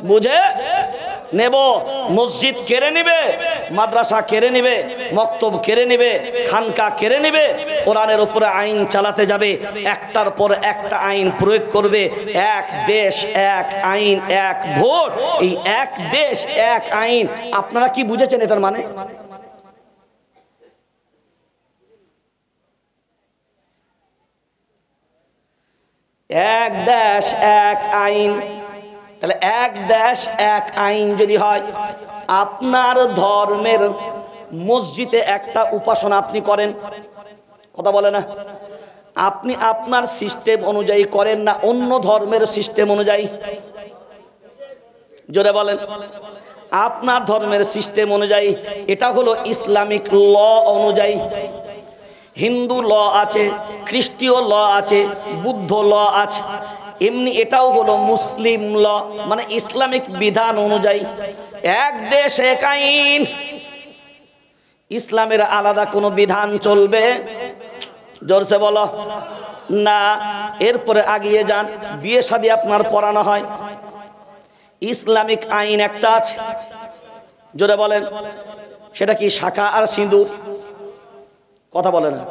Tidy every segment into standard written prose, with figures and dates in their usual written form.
বুঝে নেব। মসজিদ কেড়ে নেবে, মাদ্রাসা কেড়ে নেবে, মক্তব কেড়ে নেবে, খানকা কেড়ে নেবে, কোরআনের উপরে আইন চালাতে যাবে, একটার পর একটা আইন প্রয়োগ করবে। এক দেশ এক আইন এক ভোট, এই এক দেশ এক আইন আপনারা কি বুঝেছেন এটার মানে? এক দেশ এক আইন, তাহলে এক দেশ এক আইন যদি হয়, আপনার ধর্মের মসজিদে একটা উপাসনা আপনি করেন, কথা বলে না, আপনি আপনার সিস্টেম অনুযায়ী করেন না অন্য ধর্মের সিস্টেম অনুযায়ী? জোরে বলেন। আপনার ধর্মের সিস্টেম অনুযায়ী, এটা হলো ইসলামিক ল অনুযায়ী। হিন্দু ল আছে, খ্রিস্টীয় ল আছে, বুদ্ধ ল আছে, এমনি এটাও হলো মুসলিম ল, মানে ইসলামিক বিধান অনুযায়ী। এক দেশ এক আইন, ইসলামের আলাদা কোনো বিধান চলবে? জোরসে বলো না। এরপরে আগিয়ে যান, বিয়ে শাদী আপনার পড়ানো হয়, ইসলামিক আইন একটা আছে, জোরে বলেন, সেটা কি? শাখা আর সিঁদুর, কথা বলে না।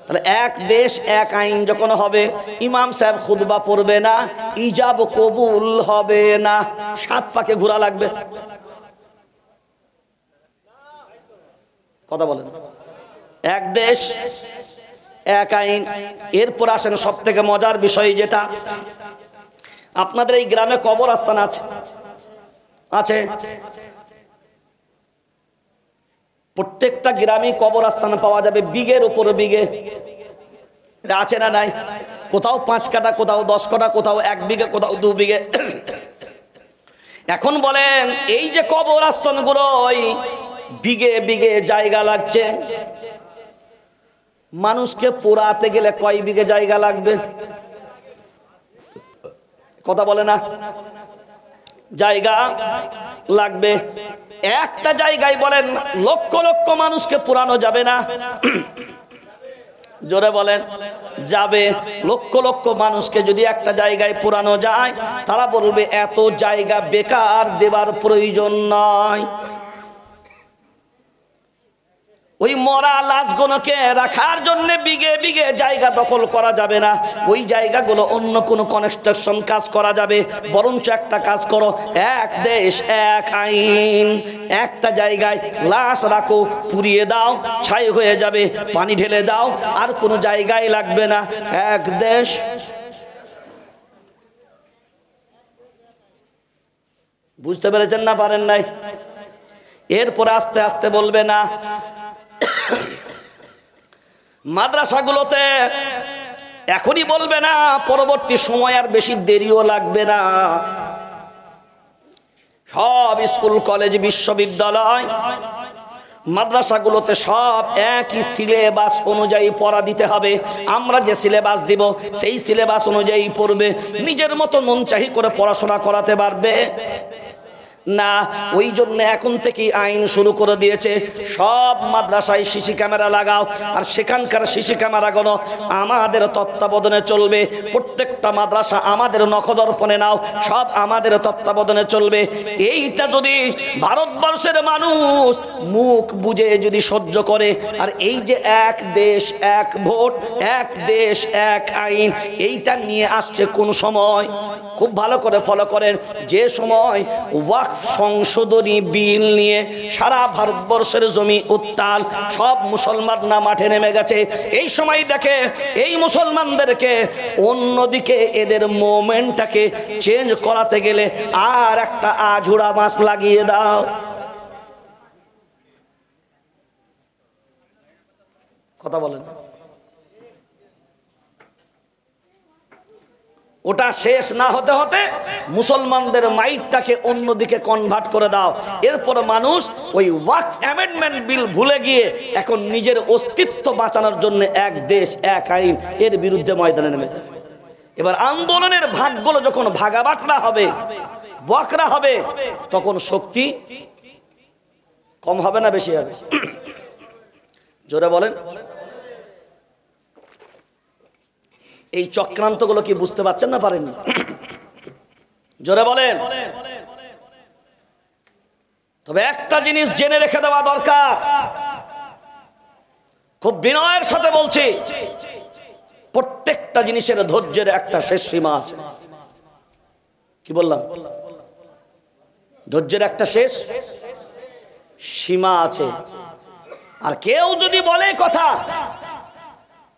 তাহলে এক দেশ এক আইন যখন হবে, ইমাম সাহেব খুতবা পড়বে না, ইজাব কবুল হবে না, 7 পাকে ঘোরা লাগবে, কথা বলেন। এক দেশ এক আইন। এরপর আসেন সব থেকে মজার বিষয়, যেটা আপনাদের এই গ্রামে কবরস্থান আছে, আছে, প্রত্যেকটা গ্রামে কবরস্থান পাওয়া যাবে, বিঘের উপরে বিঘে, আছে না নাই? কোথাও 5 কাঠা, কোথাও 10 কাঠা, কোথাও 1 বিঘে, কোথাও 2 বিঘে। এখন বলেন, এই যে কবরস্থানগুলো বিঘে বিঘে জায়গা লাগছে, মানুষকে পোড়াতে গেলে কয় বিঘে জায়গা লাগবে? কথা বলে না, জায়গা লাগবে। একটা জায়গায় বলেন লক্ষ লক্ষ মানুষকে পোড়ানো যাবে না? জোরে বলেন, যাবে। লক্ষ লক্ষ মানুষকে যদি একটা জায়গায় পোড়ানো যায়, তারা বলবে এত জায়গা বেকার দেবার প্রয়োজন নয়। ওই মরা লাশগুলোকে রাখার জন্য বিঘে বিঘে জায়গা দখল করা যাবে না, ওই জায়গাগুলো অন্য কোনো কনস্ট্রাকশন কাজ করা যাবে। বরঞ্চ একটা কাজ করো, এক দেশ এক আইন, একটা জায়গায় লাশ রাখো, পুড়িয়ে দাও, ছাই হয়ে যাবে, পানি ঢেলে দাও, আর কোনো জায়গায় লাগবে না, এক দেশ। বুঝতে পেরেছেন না পারেন নাই? এরপরে আস্তে আস্তে বলবে না, মাদ্রাসাগুলোতে এখনই বলবে না, পরবর্তী সময় আর বেশি দেরিও লাগবে না, সব স্কুল কলেজ বিশ্ববিদ্যালয় মাদ্রাসাগুলোতে সব একই সিলেবাস অনুযায়ী পড়া দিতে হবে। আমরা যে সিলেবাস দিব সেই সিলেবাস অনুযায়ী পড়বে, নিজের মতো মন চাহি করে পড়াশোনা করাতে পারবে না। ওই জন্য এখন থেকে আইন শুরু করে দিয়েছে, সব মাদ্রাসায় সিসি ক্যামেরা লাগাও, আর সেখানকার সিসি ক্যামেরাগুলো আমাদের তত্ত্বাবধানে চলবে। প্রত্যেকটা মাদ্রাসা আমাদের নখদর্পণে নাও, সব আমাদের তত্ত্বাবধানে চলবে। এইটা যদি ভারতবর্ষের মানুষ মুখ বুজে যদি সহ্য করে, আর এই যে এক দেশ এক ভোট, এক দেশ এক আইন, এইটা নিয়ে আসছে কোন সময়, খুব ভালো করে ফলো করেন, যে সময় ওয়াকফ সংশোধনী বিল নিয়ে সারা ভারতবর্ষের জমি উত্তাল, সব মুসলমানরা মাঠে নেমে গেছে। এই সময় দেখে এই মুসলমানদেরকে অন্যদিকে এদের মোমেন্টটাকে চেঞ্জ করাতে গেলে আর একটা আঝুড়া বাঁশ লাগিয়ে দাও, কথা বলেন। ওটা শেষ না হতে হতে মুসলমানদের মাইন্ডটাকে অন্যদিকে কনভার্ট করে দাও। এরপর মানুষ ওই ওয়াকফ অ্যামেন্ডমেন্ট বিল ভুলে গিয়ে এখন নিজের অস্তিত্ব বাঁচানোর জন্য এক দেশ এক আইন এর বিরুদ্ধে ময়দানে নেমে যায়। এবার আন্দোলনের ভাগগুলো যখন ভাগাবাটরা হবে, বকরা হবে, তখন শক্তি কম হবে না বেশি হবে? জোরে বলেন। এই চক্রান্তগুলো কি বুঝতে পারছেন না পারেননি? জোরে বলেন। তবে একটা জিনিস জেনে রেখে দেওয়া দরকার, খুব বিনয়ের সাথে বলছি, প্রত্যেকটা জিনিসের ধৈর্যের একটা শেষ সীমা আছে। কি বললাম? ধৈর্যের একটা শেষ সীমা আছে। আর কেউ যদি বলে কথা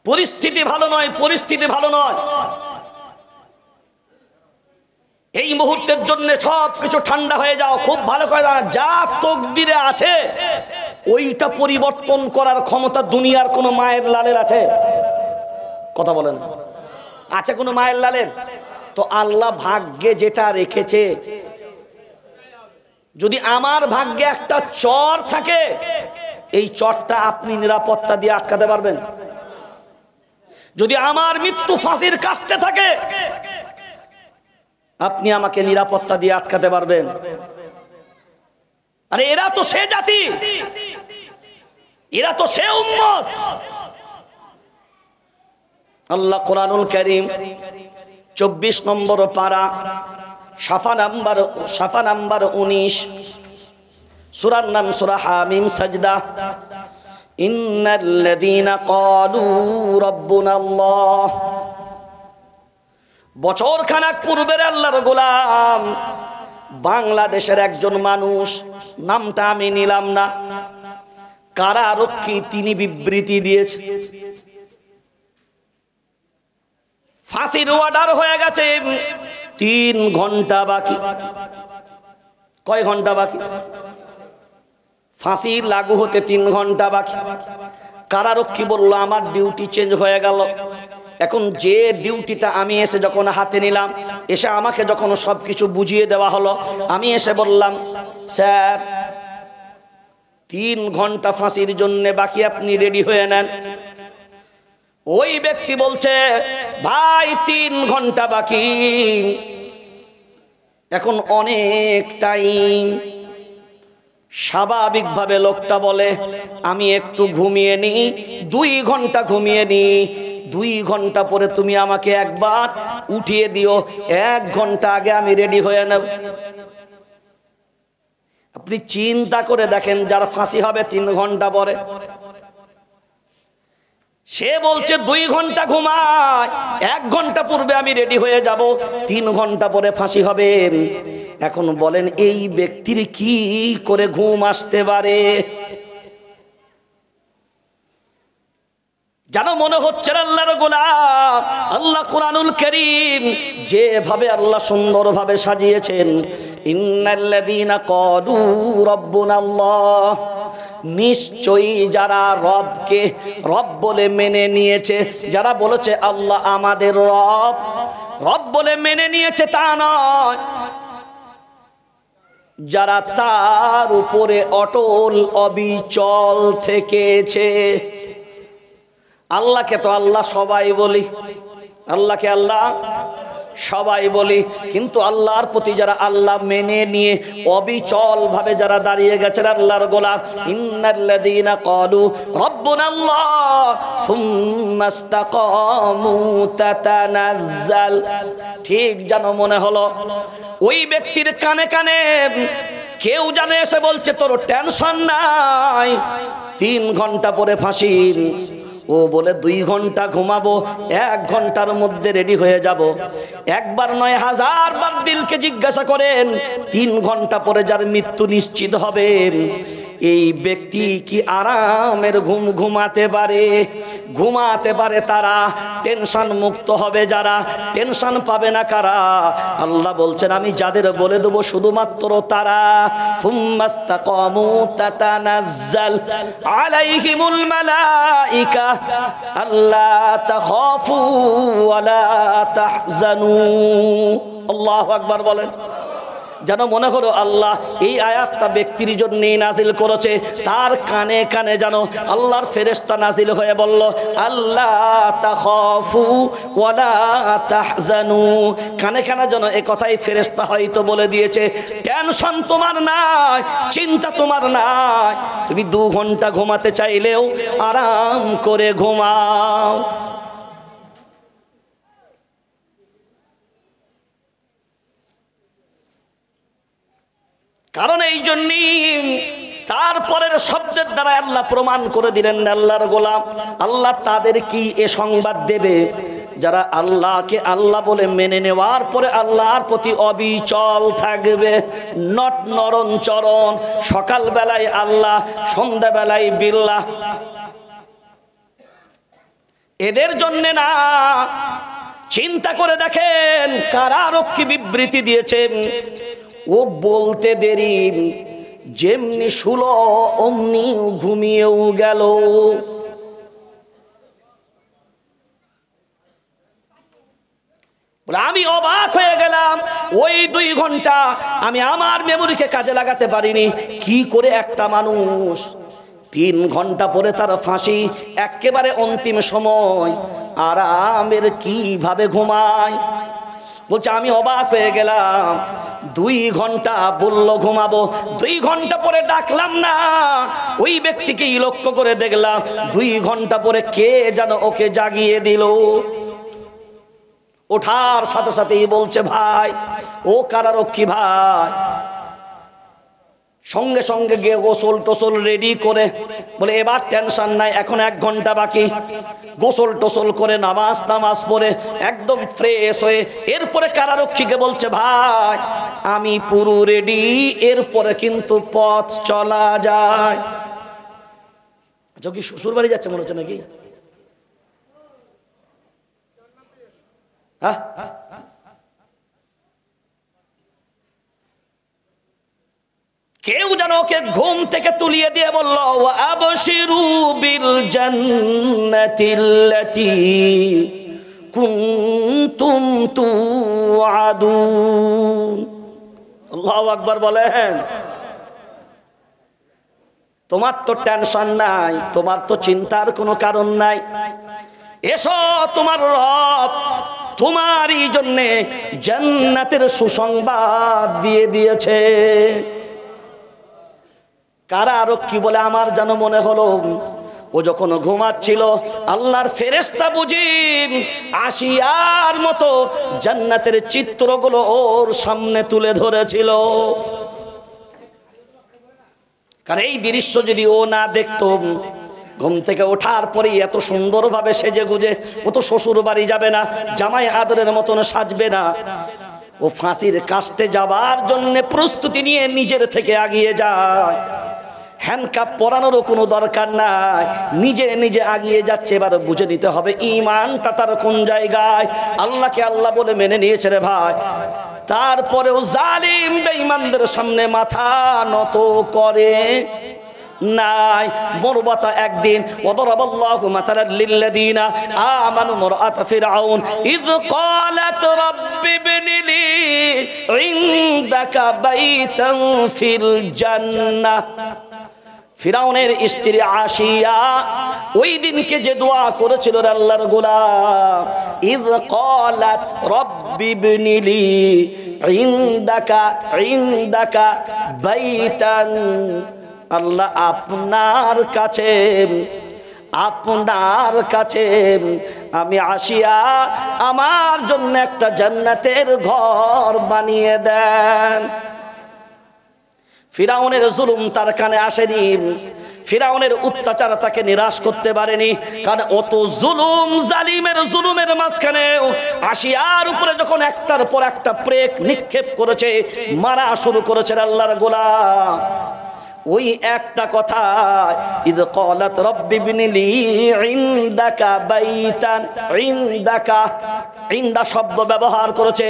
পরিস্থিতি ভালো নয়, পরিস্থিতি ভালো নয়, এই মুহূর্তের জন্য সবকিছু ঠান্ডা হয়ে যাও, খুব ভালো করে জানা, যা তকদিরে আছে ওইটা পরিবর্তন করার ক্ষমতা দুনিয়ার কোন মায়ের লালের আছে? কথা বলেন, আছে কোন মায়ের লালের? তো আল্লাহ ভাগ্যে যেটা রেখেছে, যদি আমার ভাগ্যে একটা চর থাকে, এই চরটা আপনি নিরাপত্তা দিয়ে আটকাতে পারবেন? যদি আমার মৃত্যু ফাঁসির কাস্টে থাকে, আপনি আমাকে নিরাপত্তা দিয়ে আটকাতে পারবেন? আরে এরা তো সে জাতি, এরা তো সে উম্মত। আল্লাহ কোরআনুল কারীম 24 নম্বর পারা, সাফা নাম্বার 19, সূরার নাম সূরা হামিম সাজদা। ইন্নাল্লাযীনা ক্বালু রাব্বুনাল্লাহ, বছর খানেক পূর্বের আল্লাহর গোলাম বাংলাদেশের একজন মানুষ, নামটা আমি নিলাম না, কারারক্ষী, তিনি বিবৃতি দিয়েছে ফাঁসির অর্ডার হয়ে গেছে, 3 ঘন্টা বাকি। কয় ঘন্টা বাকি? ফাঁসি লাগু হতে 3 ঘন্টা বাকি। কারারক্ষী বলল আমার ডিউটি চেঞ্জ হয়ে গেল। এখন যে ডিউটিটা আমি এসে যখন হাতে নিলাম, এসে আমাকে যখন সবকিছু বুঝিয়ে দেওয়া হলো, আমি এসে বললাম স্যার 3 ঘন্টা ফাঁসির জন্য বাকি, আপনি রেডি হয়ে নেন। ওই ব্যক্তি বলছে ভাই 3 ঘন্টা বাকি, এখন অনেক টাইম। স্বাভাবিকভাবে লোকটা বলে আমি একটু ঘুমিয়ে নিই, 2 ঘন্টা ঘুমিয়ে নিই, 2 ঘন্টা পরে তুমি আমাকে একবার উঠিয়ে দিও, 1 ঘন্টা আগে আমি রেডি হয়ে নেব। আপনি চিন্তা করে দেখেন, যার ফাঁসি হবে 3 ঘন্টা পরে, সে বলছে 2 ঘন্টা ঘুমায়, 1 ঘন্টা পূর্বে আমি রেডি হয়ে যাব, 3 ঘন্টা পরে ফাঁসি হবে। এখন বলেন এই ব্যক্তির কি করে ঘুম আসতে পারে? জানো মনে হচ্ছে আল্লাহর গোলাম। আল্লাহ কোরআনুল কারীম যেভাবে আল্লাহ সুন্দরভাবে সাজিয়েছেন, ইন্নাল্লাযীনা ক্বালু রাব্বুনাল্লাহ, নিশ্চয়ই যারা রবকে রব বলে মেনে নিয়েছে, যারা বলেছে আল্লাহ আমাদের রব, রব বলে মেনে নিয়েছে তা নয়, যারা তার উপরে অটল অবিচল থেকেছে। আল্লাহকে তো আল্লাহ সবাই বলি, আল্লাহকে আল্লাহ সবাই বলি, কিন্তু আল্লাহর প্রতি যারা আল্লাহ মেনে নিয়ে অবিচল ভাবে যারা দাঁড়িয়ে গেছেন আল্লাহর গোলাম, ইন্নাল্লাযীনা ক্বালু রাব্বুনাল্লাহ সুম্মা ইসতাকামু তাতানাজ্জাল, ঠিক যেন মনে হলো ওই ব্যক্তির কানে কানে কেউ জানে এসে বলছে তোর টেনশন নাই, 3 ঘন্টা পরে ফাঁসি। ও বলে 2 ঘন্টা ঘুমাবো, 1 ঘন্টার মধ্যে রেডি হয়ে যাব। একবার নয় 1000 বার দিলকে জিজ্ঞাসা করেন, 3 ঘন্টা পরে যার মৃত্যু নিশ্চিত হবে, এই ব্যক্তি কি আরামের ঘুম ঘুমাতে পারে? ঘুমাতে পারে তারা, টেনশন মুক্ত হবে যারা, টেনশন পাবে না কারা? আল্লাহ বলছেন আমি যাদের বলে দেবো শুধুমাত্র তারা, সুম্মাস্তাকামু তাতানাজ্জাল আলাইহিমুল মালাইকা আল্লা তাখাফু ওয়ালা তাহজানু। আল্লাহু আকবার বলেন। যেন মনে হলো আল্লাহ এই আয়াতটা ব্যক্তির জন্যই নাজিল করেছে, তার কানে কানে যেন আল্লাহর ফেরেশতা নাজিল হয়ে বলল আল্লাহ তাখাফু ওয়ালা তাহজানু। কানে কানে যেন এই কথাই ফেরেশতা হয়তো বলে দিয়েছে, টেনশন তোমার নাই, চিন্তা তোমার নাই, তুমি 2 ঘন্টা ঘুমাতে চাইলেও আরাম করে ঘুমাও। কারণ এই জন্যই তারপরের শব্দের দ্বারা আল্লাহ প্রমাণ করে দিলেন, আল্লাহর গোলাম আল্লাহ তাদের কি এ সংবাদ দেবে যারা আল্লাহকে আল্লাহ বলে মেনে নেওয়ার পরে আল্লাহর প্রতি অবিচল থাকবে, নট নরণ চরণ, সকালবেলায় আল্লাহ, সন্ধ্যাবেলায় বিল্লাহ। এদের জন্য না, চিন্তা করে দেখেন কারারক্ষী বিবৃতি দিয়েছেন, ও বলতে দেরি, যেমনি শুলো অমনি ঘুমিয়েও গেল। আমি অবাক হয়ে গেলাম, ওই 2 ঘন্টা আমি আমার মেমোরিকে কাজে লাগাতে পারিনি। কি করে একটা মানুষ 3 ঘন্টা পরে তার ফাঁসি, একেবারে অন্তিম সময় আরামের কিভাবে ঘুমায়? বলছে আমি অবাক হয়ে গেলাম, 2 ঘন্টা বললো ঘুমাবো, 2 ঘন্টা পরে ডাকলাম না, ওই ব্যক্তিকেই লক্ষ্য করে দেখলাম 2 ঘন্টা পরে কে যেন ওকে জাগিয়ে দিল। ওঠার সাথে সাথেই বলছে ভাই, ও কারারক্ষী ভাই, সঙ্গে সঙ্গে গিয়ে গোসল টোসল রেডি করে বলে এবার টেনশন নাই, এখন 1 ঘন্টা বাকি। গোসল টোসল করে নামাজ পড়ে একদম ফ্রেশ হয়ে এরপরে কারারক্ষীকে বলছে ভাই আমি পুরো রেডি, এরপরে কিন্তু পথ চলা যায়। আচ্ছা কি শ্বশুর বাড়ি যাচ্ছে মনে হচ্ছে নাকি? হ্যাঁ, কেউ যেন ওকে ঘুম থেকে তুলিয়ে দিয়ে বলল আবশিরু বিল জান্নাতিল্লাতী কুনতুম তুআদুন। আল্লাহু আকবার বলেন। তোমার তো টেনশন নাই, তোমার তো চিন্তার কোনো কারণ নাই, এসো তোমার রব তোমারই জন্যে জান্নাতের সুসংবাদ দিয়ে দিয়েছে। কারারক্ষী বলে আমার যেন মনে হলো ও যখন ঘুমাচ্ছিল আল্লাহর ফেরেশতা বুঝি আসিয়ার মতো জান্নাতের চিত্রগুলো ওর সামনে তুলে ধরেছিল। কারণ এই দৃশ্য যদি ও না দেখতো, ঘুম থেকে ওঠার পরেই এত সুন্দরভাবে সেজে গুজে, ও তো শ্বশুর বাড়ি যাবে না, জামাই আদরের মতন সাজবে না, ও ফাঁসির কাস্টে যাবার জন্য প্রস্তুতি নিয়ে নিজের থেকে এগিয়ে যায়। হ্যান্ডকাপ পরানোরও কোনো দরকার নাই, নিজে নিজে এগিয়ে যাচ্ছে। এবার বুঝে নিতে হবে ঈমানটা তার কোন জায়গায়। আল্লাহকে আল্লাহ বলে মেনে নিয়েছে রে ভাই, তারপরেও জালিম বেঈমানদের সামনে মাথা নত করে নাই। বর্বতা একদিন ওয়াদারাবাল্লাহু মাতালাল লিল্লাযিনা আমানু মারআত ফিরআউন ইয ক্বালাত রাব্বি ইবনি লি ইনদাকা বাইতান ফিল জান্নাহ। ফিরাউনের স্ত্রী আসিয়া ওই দিনকে যে দোয়া করেছিল আল্লাহর গোলাম, ইয ক্বালাত রাব্বি ইবনি লি ইনদাকা বাইতান, আল্লাহ আপনার কাছে আমি আসিয়া আমার জন্য একটা জান্নাতের ঘর বানিয়ে দেন। ফিরাউনের জুলুম তার কানে আসেনি, ফিরাউনের অত্যাচার তাকে নিরাশ করতে পারেনি, কারণ অত জুলুম জালিমের জুলুমের মাঝখানেও আসিয়ার উপরে যখন একটার পর একটা প্রেক নিক্ষেপ করেছে, মারা শুরু করেছে আল্লাহর গোলাম, ওই একটা কথা ইয ক্বালাত রাব্বি ইবনি লি ইনদাকা বাইতান, ইনদাকা, ইনদা শব্দ ব্যবহার করেছে,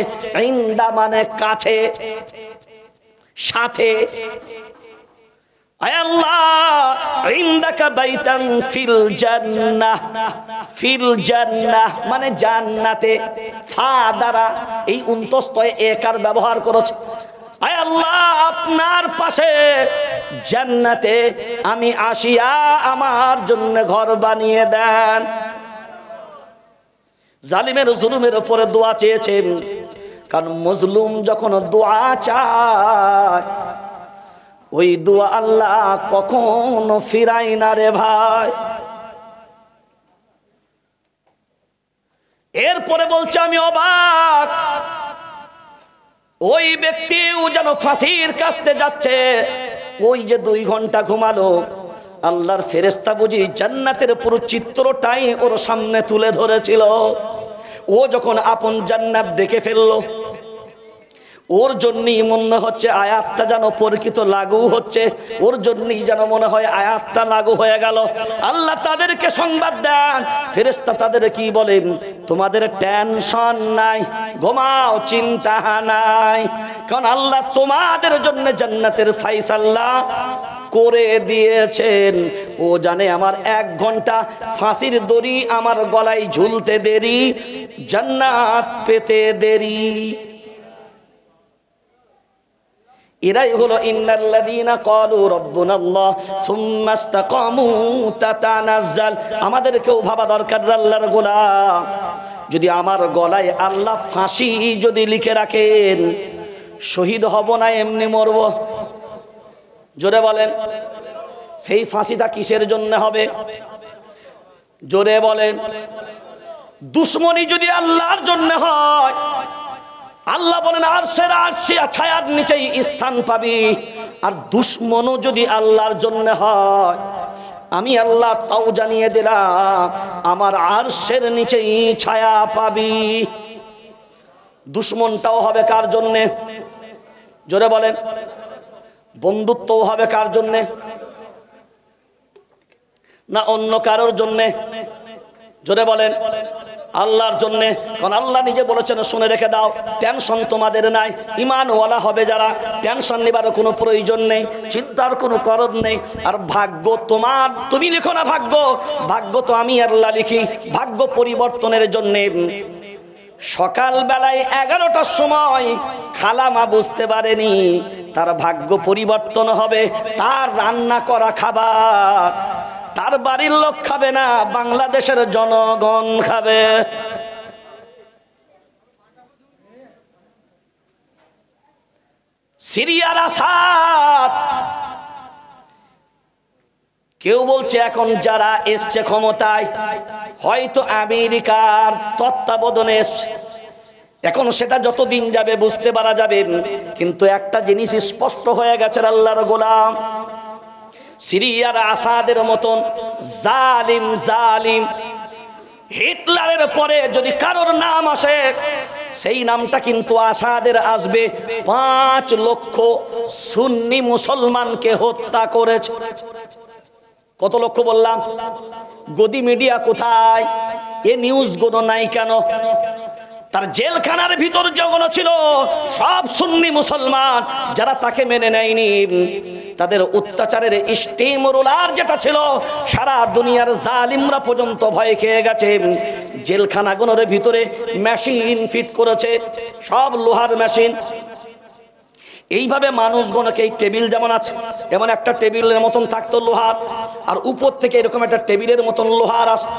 ইনদা মানে কাছে, সাথে। আয় আল্লাহ ইনদাকা বাইতান ফিল জান্নাহ, ফিল জান্নাহ মানে জান্নাতে, ফা দ্বারা এই উন্তস্তয় একার ব্যবহার করেছে। আয় আল্লাহ আপনার পাশে জান্নাতে আমি আসিয়া আমার জন্য ঘর বানিয়ে দেন। জালিমের জুলুমের উপরে দোয়া চেয়েছেন, কারণ মজলুম যখন দোয়া চায় ওই দোয়া আল্লাহ কখনো ফিরায় না রে ভাই। এরপরে বলছে আমি অবাক, ওই ব্যক্তিও যেন ফাঁসির কাছতে যাচ্ছে, ওই যে 2 ঘন্টা ঘুমালো, আল্লাহর ফেরেশতা বুঝি জান্নাতের পুরো চিত্রটাই ওর সামনে তুলে ধরেছিল। ও যখন আপন জান্নাত দেখে ফেললো, ওর জন্যই মনে হচ্ছে আয়াতটা যেন পরিচিত লাগু হচ্ছে, ওর জন্যই যেন মনে হয় আয়াতটা লাগু হয়ে গেল। আল্লাহ তাদেরকে সংবাদ দেন, ফেরেশতা তাদের কি বলেন, তোমাদের টেনশন নাই, ঘুমাও, চিন্তা নাই, কারণ আল্লাহ তোমাদের জন্য জান্নাতের ফয়সালা করে দিয়েছেন। ও জানে আমার 1 ঘন্টা ফাঁসির দড়ি আমার গলায় ঝুলতে দেরি, জান্নাত পেতে দেরি। এরাই হলো ইন্নাল্লাযীনা ক্বালু রাব্বুনাল্লাহ সুম্মা ইসতাকামু তাতানাজ্জাল। আমাদেরকেও ভাবা দরকার আল্লাহর গোলাম, যদি আমার গলায় আল্লাহ ফাঁসি যদি লিখে রাখেন, শহীদ হব না এমনি মরব? জোরে বলেন, সেই ফাঁসিটা কিসের জন্য হবে? জোরে বলেন। দুশ্মনী যদি আল্লাহর জন্য হয়, আল্লাহ বলেন আরশের ছায়ার নিচেই স্থান পাবি। আর দুশ্মনও যদি আল্লাহর জন্য হয়, আমি আল্লাহ তাও জানিয়ে দিলাম, আমার আরশের নিচেই ছায়া পাবি। দুশ্মনটাও হবে কার জন্যে? জোরে বলেন। বন্ধুত্বও হবে কার জন্যে? না অন্য কারোর জন্যে? জোরে বলেন। আল্লাহর জন্যে। কারণ আল্লাহ নিজে বলেছেন, শুনে রেখে দাও, টেনশন তোমাদের নাই, ইমানওয়ালা হবে যারা, টেনশন নেবার কোনো প্রয়োজন নেই, চিন্তার কোনো করণ নেই। আর ভাগ্য তোমার, তুমি লিখো না ভাগ্য, ভাগ্য তো আমি আল্লাহ লিখি। ভাগ্য পরিবর্তনের জন্যে সকালবেলায় 11টার সময় খালামা বুঝতে পারেনি তার ভাগ্য পরিবর্তন হবে, তার রান্না করা খাবার তার বাড়ির লোক খাবে না, বাংলাদেশের জনগণ খাবে। সিরিয়ার আসাদ, কেউ বলছে এখন যারা এসছে ক্ষমতায় হয়তো আমেরিকার তত্ত্বাবধানে এসছে, এখন সেটা যতদিন যাবে বুঝতে পারা যাবে। কিন্তু একটা জিনিস স্পষ্ট হয়ে গেছে, আল্লাহর গোলাম, সিরিয়ার আসাদের মতন জালিম জালিম হিটলারের পরে যদি কারোর নাম আসে, সেই নামটা কিন্তু আসাদের আসবে। 5 লক্ষ সুন্নি মুসলমানকে হত্যা করেছে। কত লক্ষ বললাম? গদি মিডিয়া কোথায়? এ নিউজগুলো নাই কেন? তার জেলখানার ভিতর যখন ছিল সব সুন্নি মুসলমান, যারা তাকে মেনে নেয়নি, তাদের অত্যাচারের স্টিম রোলার যেটা ছিল, সারা দুনিয়ার জালিমরা পর্যন্ত ভয় খেয়ে গেছে। জেলখানাগুলোর ভিতরে মেশিন ফিট করেছে, সব লোহার মেশিন। এইভাবে মানুষগুলোকে, এই টেবিল যেমন আছে, এমন একটা টেবিলের মতন থাকতো লোহার, আর উপর থেকে এরকম একটা টেবিলের মতন লোহার আসতো।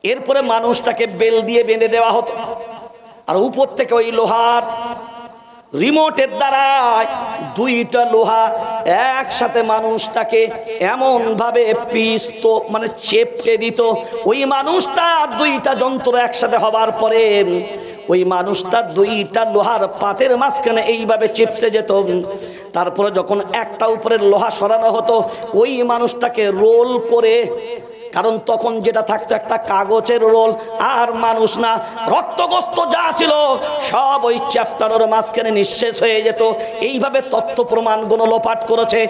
এরপরে মানুষটাকে বেল দিয়ে বেঁধে দেওয়া হতো, আর উপর থেকে ওই লোহার রিমোটের দ্বারা 2টা লোহা একসাথে মানুষটাকে এমন ভাবে পিষতো, মানে চেপটে দিত। ওই মানুষটা 2টা যন্ত্র একসাথে হবার পরে ওই মানুষটা 2টা লোহার পাতের মাঝখানে এইভাবে চেপসে যেত। তারপরে যখন একটা উপরের লোহা সরানো হতো, ওই মানুষটাকে রোল করে, কারণ তখন যেটা থাকতো একটা কাগজের রোল, আর মানুষ না, রক্তগ্রস্ত যা ছিল সব ওই চ্যাপ্টারের মাঝখানে নিঃশেষ হয়ে যেত। এইভাবে তথ্য প্রমাণগুলো লোপাট করেছে।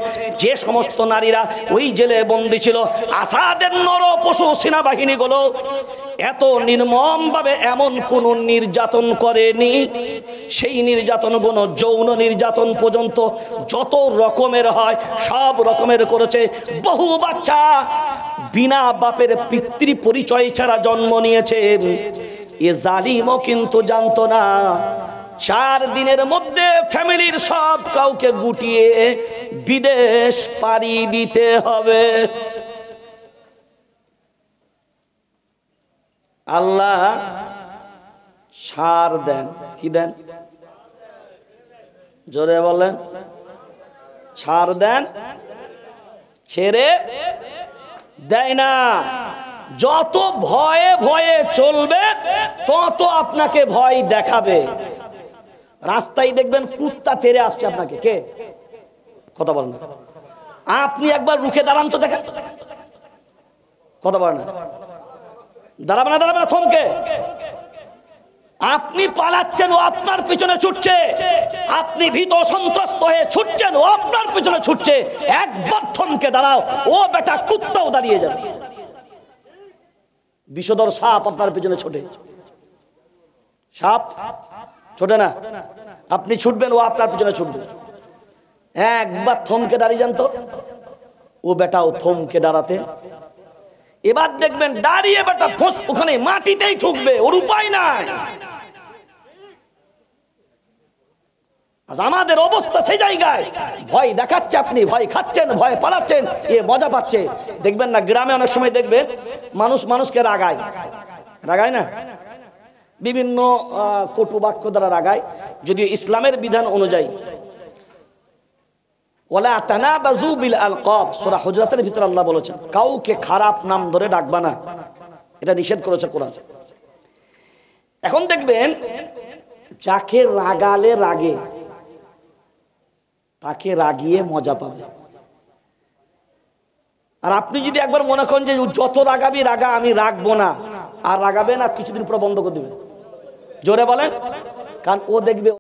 যে সমস্ত নারীরা ওই জেলে বন্দী ছিল, আসাদের নর পশু সেনাবাহিনীগুলো এত নির্মমভাবে এমন কোন নির্যাতন করেনি। সেই নির্যাতনগুলো যৌন নির্যাতন পর্যন্ত যত রকমের হয় সব রকমের করেছে। বহু বাচ্চা বিনা বাপের পিতৃ পরিচয় ছাড়া জন্ম নিয়েছে। এ জালিমও কিন্তু জানতো না 4 দিনের মধ্যে ফ্যামিলির সব কাউকে গুটিয়ে বিদেশ পাড়ি দিতে হবে। আল্লাহ ছাড় দেন, কি দেন? জোরে বলেন। ছাড় দেন, ছেড়ে দেয় না। যত ভয়ে ভয়ে চলবে তত আপনাকে ভয় দেখাবে। রাস্তায় দেখবেন কুত্তা তেড়ে আসছে আপনাকে, কে কথা বলেন না, আপনি একবার রুখে দাঁড়ান তো দেখেন, কথা বলেন না, দাঁড়াবে না, দাঁড়াবে না, থমকে। আপনি পালাচ্ছেন, ও আপনার পিছনে ছুটছে, আপনি ভীত সন্ত্রস্ত হয়ে ছুটছেন, ও আপনার পিছনে ছুটছে, একবার থমকে দাঁড়াও, ও বেটা কুত্তাও দাঁড়িয়ে যাবে। বিষধর সাপ আপনার পিছনে ছোটে, সাপ ছোটে না, আপনি ছুটবেন, ও আপনার পিছনে ছুটবে, একবার থমকে দাঁড়িয়ে যান তো, ও বেটাও থমকে দাঁড়াতে। এবার দেখবেন দাঁড়িয়ে বেটা ওখানে মাটিতেই ঠুকবে, ওর উপায় নাই। আমাদের অবস্থা সেই জায়গায়, ভয় দেখাচ্ছে, আপনি ভয় খাচ্ছেন, ভয় পালাচ্ছেন, এ মজা পাচ্ছে। দেখবেন না গ্রামে অনেক সময় দেখবেন মানুষ মানুষকে রাগায়, রাগায় না, বিভিন্ন কটু বাক্য দ্বারা রাগায়। যদিও ইসলামের বিধান অনুযায়ী ওয়ালা তানাবাজু বিল আলকাব, সূরা হুজরাতের ভিতরে আল্লাহ বলেছেন কাউকে খারাপ নাম ধরে ডাকবা না, এটা নিষেধ করেছে কোরআন। এখন দেখবেন যাকে রাগালে রাগে, তাকে রাগিয়ে মজা পাবে। আর আপনি যদি একবার মনে করেন যে যত রাগাবি রাগা, আমি রাগবো না, আর রাগাবে না, কিছুদিন পর বন্ধ করে দিবে, জোরে বলেন, কারণ ও দেখবে